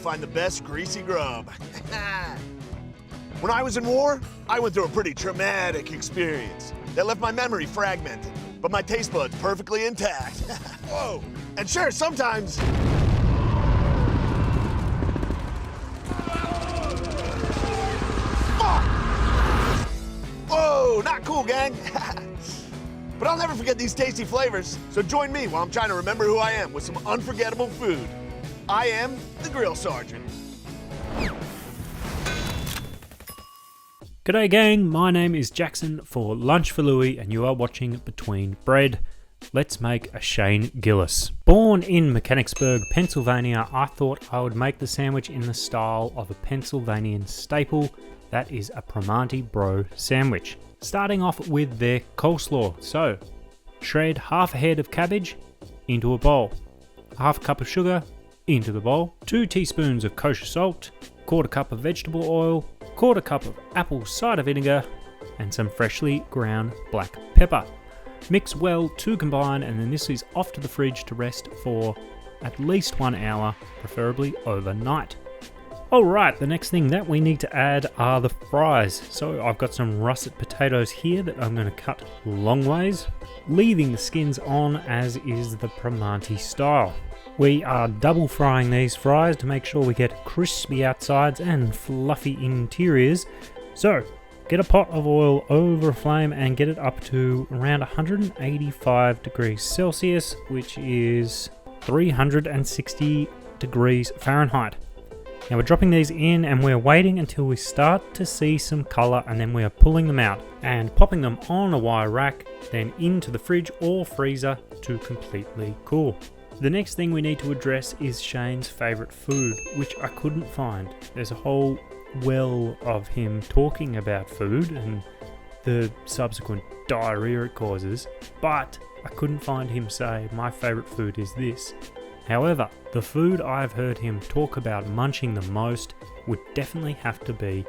find the best greasy grub. When I was in war, I went through a pretty traumatic experience that left my memory fragmented, but my taste buds perfectly intact. Whoa! And sure, sometimes... Whoa, not cool, gang. But I'll never forget these tasty flavors, so join me while I'm trying to remember who I am with some unforgettable food. I am the Grill Sergeant. G'day gang, my name is Jackson for Lunch for Louie and you are watching Between Bread. Let's make a Shane Gillis. Born in Mechanicsburg, Pennsylvania, I thought I would make the sandwich in the style of a Pennsylvanian staple, that is a Primanti Bro sandwich. Starting off with their coleslaw. So, shred half a head of cabbage into a bowl, half a cup of sugar into the bowl, 2 teaspoons of kosher salt, quarter cup of vegetable oil, quarter cup of apple cider vinegar, and some freshly ground black pepper. Mix well to combine, and then this is off to the fridge to rest for at least 1 hour, preferably overnight. Alright, the next thing that we need to add are the fries. So I've got some russet potatoes here that I'm going to cut long ways, leaving the skins on as is the Primanti style. We are double frying these fries to make sure we get crispy outsides and fluffy interiors. So get a pot of oil over a flame and get it up to around 185 degrees Celsius, which is 360 degrees Fahrenheit. Now we're dropping these in and we're waiting until we start to see some colour, and then we are pulling them out and popping them on a wire rack, then into the fridge or freezer to completely cool. The next thing we need to address is Shane's favourite food, which I couldn't find. There's a whole well of him talking about food and the subsequent diarrhea it causes, but I couldn't find him say, my favourite food is this. However, the food I've heard him talk about munching the most would definitely have to be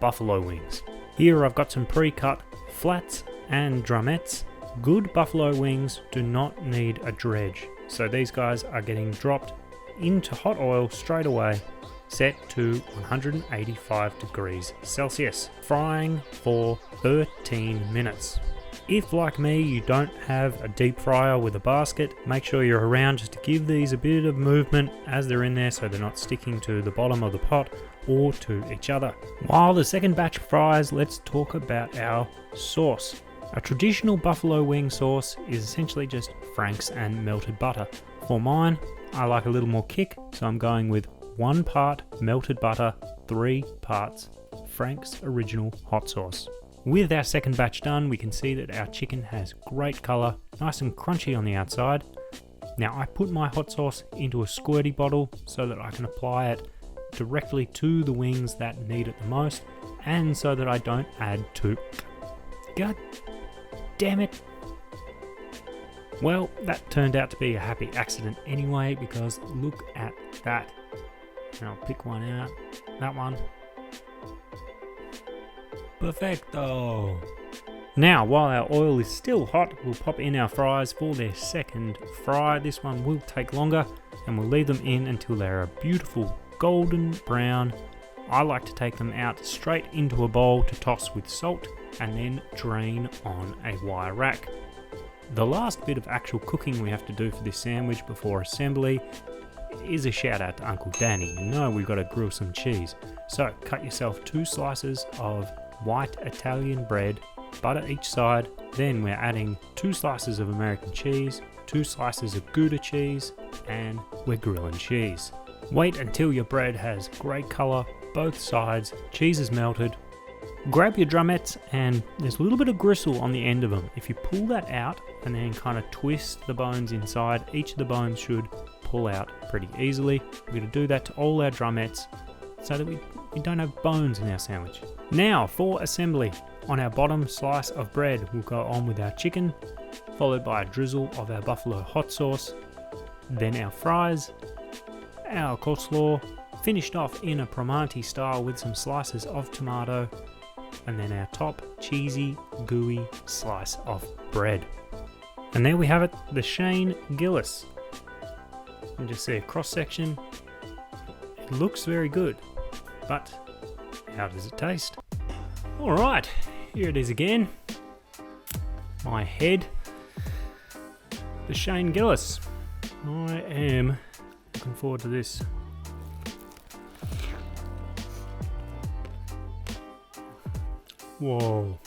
buffalo wings. Here I've got some pre-cut flats and drumettes. Good buffalo wings do not need a dredge, so these guys are getting dropped into hot oil straight away, set to 185 degrees Celsius, frying for 13 minutes. If, like me, you don't have a deep fryer with a basket, make sure you're around just to give these a bit of movement as they're in there so they're not sticking to the bottom of the pot or to each other. While the second batch fries, let's talk about our sauce. A traditional buffalo wing sauce is essentially just Frank's and melted butter. For mine, I like a little more kick, so I'm going with 1 part melted butter, 3 parts Frank's original hot sauce. With our second batch done, we can see that our chicken has great colour, nice and crunchy on the outside. Now I put my hot sauce into a squirty bottle so that I can apply it directly to the wings that need it the most, and so that I don't add to... God damn it! Well, that turned out to be a happy accident anyway, because look at that. And I'll pick one out, that one. Perfecto! Now, while our oil is still hot, we'll pop in our fries for their second fry. This one will take longer, and we'll leave them in until they're a beautiful golden brown. I like to take them out straight into a bowl to toss with salt, and then drain on a wire rack. The last bit of actual cooking we have to do for this sandwich before assembly is a shout out to Uncle Danny. You know we've got to grill some cheese. So cut yourself 2 slices of white Italian bread, butter each side, then we're adding 2 slices of American cheese, 2 slices of Gouda cheese, and we're grilling cheese. Wait until your bread has great colour, both sides, cheese is melted. Grab your drumettes, and there's a little bit of gristle on the end of them. If you pull that out and then kind of twist the bones inside, each of the bones should pull out pretty easily. We're going to do that to all our drumettes so that we don't have bones in our sandwich. Now for assembly. On our bottom slice of bread, we'll go on with our chicken, followed by a drizzle of our buffalo hot sauce, then our fries, our coleslaw, finished off in a Primanti style with some slices of tomato, and then our top cheesy, gooey slice of bread. And there we have it, the Shane Gillis. You can just see a cross section, looks very good, but how does it taste? Alright, here it is again. My head, the Shane Gillis. I am looking forward to this. Whoa.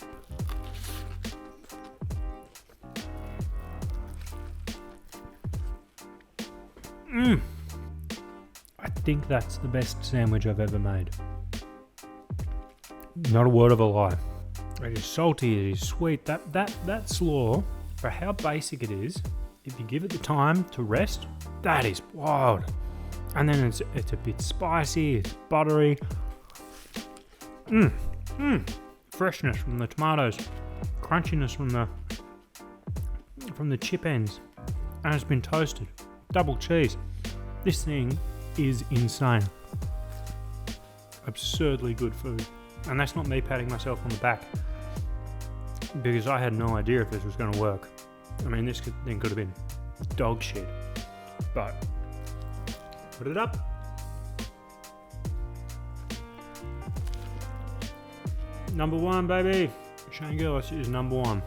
I think that's the best sandwich I've ever made. Not a word of a lie. It is salty, it is sweet. That slaw, for how basic it is, if you give it the time to rest, that is wild. And then it's a bit spicy, it's buttery. Freshness from the tomatoes, crunchiness from the chip ends, and it's been toasted. Double cheese. This thing is insane. Absurdly good food. And that's not me patting myself on the back, because I had no idea if this was going to work. I mean, this thing could have been dog shit. But put it up. Number one, baby. Shane Gillis is number one.